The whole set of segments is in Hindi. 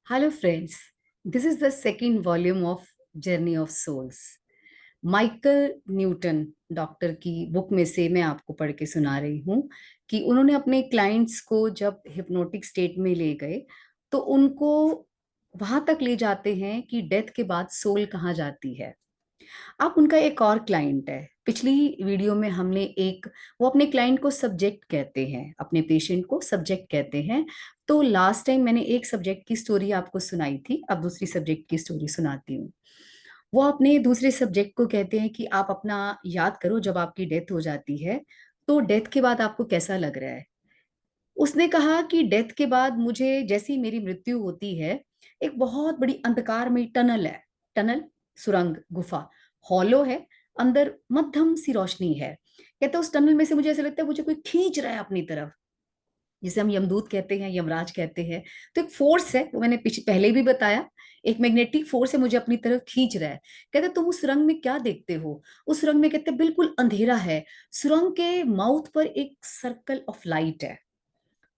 Hello, friends. This is the second volume of Journey of Souls. Michael Newton doctor की बुक में से मैं आपको पढ़ के सुना रही हूँ कि उन्होंने अपने क्लाइंट्स को जब हिप्नोटिक स्टेट में ले गए तो उनको वहां तक ले जाते हैं कि डेथ के बाद सोल कहाँ जाती है। अब उनका एक और क्लाइंट है। पिछली वीडियो में हमने एक वो अपने क्लाइंट को सब्जेक्ट कहते हैं, अपने पेशेंट को सब्जेक्ट कहते हैं। तो लास्ट टाइम मैंने एक सब्जेक्ट की स्टोरी आपको सुनाई थी, अब दूसरी सब्जेक्ट की स्टोरी सुनाती हूँ। वो अपने दूसरे सब्जेक्ट को कहते हैं कि आप अपना याद करो जब आपकी डेथ हो जाती है तो डेथ के बाद आपको कैसा लग रहा है। उसने कहा कि डेथ के बाद मुझे जैसी मेरी मृत्यु होती है, एक बहुत बड़ी अंधकार में टनल है। टनल, सुरंग, गुफा, हॉलो है, अंदर मध्यम सी रोशनी है। कहते उस टनल में से मुझे ऐसा लगता है मुझे कोई खींच रहा है अपनी तरफ, जिसे हम यमदूत कहते हैं, यमराज कहते हैं। तो एक फोर्स है, वो मैंने पहले भी बताया, एक मैग्नेटिक फोर्स है मुझे अपनी तरफ खींच रहा है। कहते तुम उस सुरंग में क्या देखते हो? उस सुरंग में कहते बिल्कुल अंधेरा है। सुरंग के माउथ पर एक सर्कल ऑफ लाइट है,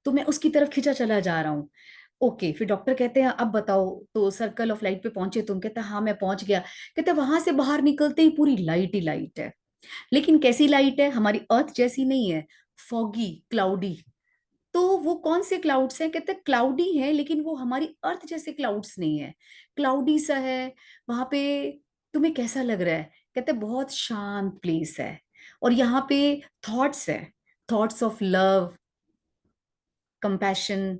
तो मैं उसकी तरफ खिंचा चला जा रहा हूँ। ओके, फिर डॉक्टर कहते हैं अब बताओ, तो सर्कल ऑफ लाइट पे पहुंचे तुम? कहता हाँ मैं पहुंच गया। कहते वहां से बाहर निकलते ही पूरी लाइट ही लाइट है। लेकिन कैसी लाइट है? हमारी अर्थ जैसी नहीं है, फॉगी, क्लाउडी। तो वो कौन से क्लाउड्स हैं? कहते क्लाउडी है, लेकिन वो हमारी अर्थ जैसे क्लाउड्स नहीं है, क्लाउडी सा है वहां पे। तुम्हें कैसा लग रहा है? कहते बहुत शांत प्लेस है, और यहाँ पे थॉट्स है, thoughts of love, compassion,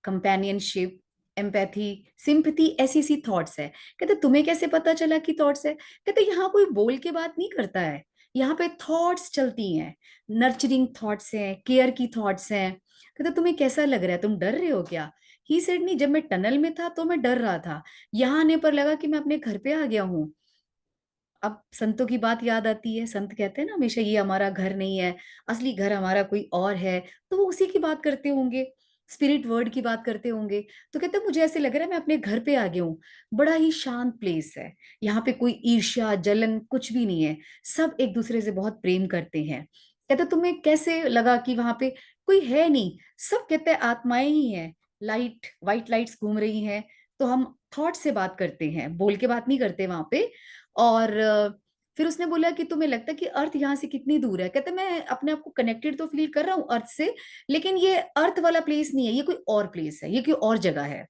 companionship, empathy, sympathy, ऐसी सी थॉट्स है। कहते तुम्हें कैसे पता चला कि थॉट्स है? कहते यहाँ कोई बोल के बात नहीं करता है, यहाँ पे थॉट्स चलती हैं, नर्चरिंग थॉट्स हैं, केयर की थॉट्स हैं। कहते तुम्हें कैसा लग रहा है, तुम डर रहे हो क्या? ही सेड नहीं, जब मैं टनल में था तो मैं डर रहा था, यहाँ आने पर लगा कि मैं अपने घर पे आ गया हूँ। अब संतों की बात याद आती है, संत कहते हैं ना हमेशा ये हमारा घर नहीं है, असली घर हमारा कोई और है। तो वो उसी की बात करते होंगे, स्पिरिट वर्ड की बात करते होंगे। तो कहते हैं मुझे ऐसे लग रहा है मैं अपने घर पे आ गया हूँ, बड़ा ही शांत प्लेस है, यहाँ पे कोई ईर्ष्या जलन कुछ भी नहीं है, सब एक दूसरे से बहुत प्रेम करते हैं। कहते तुम्हें कैसे लगा कि वहां पे कोई है नहीं, सब कहते हैं आत्माएं ही हैं, लाइट, व्हाइट लाइट्स घूम रही हैं। तो हम थॉट से बात करते हैं, बोल के बात नहीं करते वहां पे। और फिर उसने बोला कि तुम्हें लगता है कि अर्थ यहाँ से कितनी दूर है? कहते मैं अपने आप को कनेक्टेड तो फील कर रहा हूँ अर्थ से, लेकिन ये अर्थ वाला प्लेस नहीं है, ये कोई और प्लेस है, ये कोई और जगह है।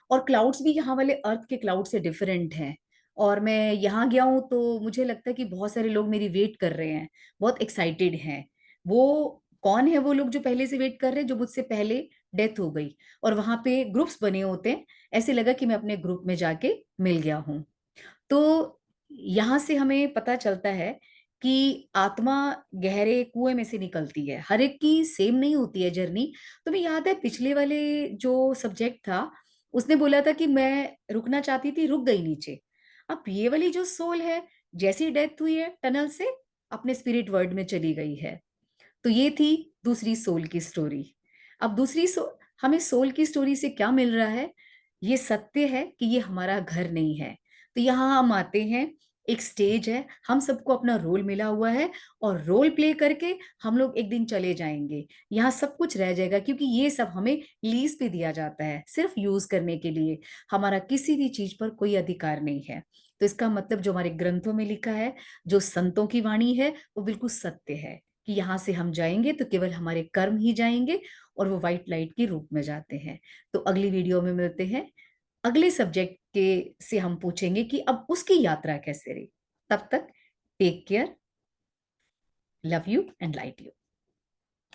और क्लाउड्स भी यहाँ वाले अर्थ के क्लाउड से डिफरेंट हैं। और मैं यहाँ गया हूँ तो मुझे लगता है कि बहुत सारे लोग मेरी वेट कर रहे हैं, बहुत एक्साइटेड हैं। वो कौन है वो लोग जो पहले से वेट कर रहे हैं, जो मुझसे पहले डेथ हो गई? और वहां पे ग्रुप्स बने होते हैं, ऐसे लगा कि मैं अपने ग्रुप में जाके मिल गया हूँ। तो यहाँ से हमें पता चलता है कि आत्मा गहरे कुएं में से निकलती है, हर एक की सेम नहीं होती है जर्नी। तुम्हें याद है पिछले वाले जो सब्जेक्ट था, उसने बोला था कि मैं रुकना चाहती थी, रुक गई नीचे। अब ये वाली जो सोल है, जैसी डेथ हुई है टनल से अपने स्पिरिट वर्ल्ड में चली गई है। तो ये थी दूसरी सोल की स्टोरी। अब हमें सोल की स्टोरी से क्या मिल रहा है? ये सत्य है कि ये हमारा घर नहीं है। तो यहाँ हम आते हैं, एक स्टेज है, हम सबको अपना रोल मिला हुआ है, और रोल प्ले करके हम लोग एक दिन चले जाएंगे। यहाँ सब कुछ रह जाएगा, क्योंकि ये सब हमें लीज पे दिया जाता है सिर्फ यूज करने के लिए। हमारा किसी भी चीज पर कोई अधिकार नहीं है। तो इसका मतलब जो हमारे ग्रंथों में लिखा है, जो संतों की वाणी है, वो बिल्कुल सत्य है कि यहाँ से हम जाएंगे तो केवल हमारे कर्म ही जाएंगे, और वो व्हाइट लाइट के रूप में जाते हैं। तो अगली वीडियो में मिलते हैं, अगले सब्जेक्ट के से हम पूछेंगे कि अब उसकी यात्रा कैसे रही। तब तक take care, love you and light you.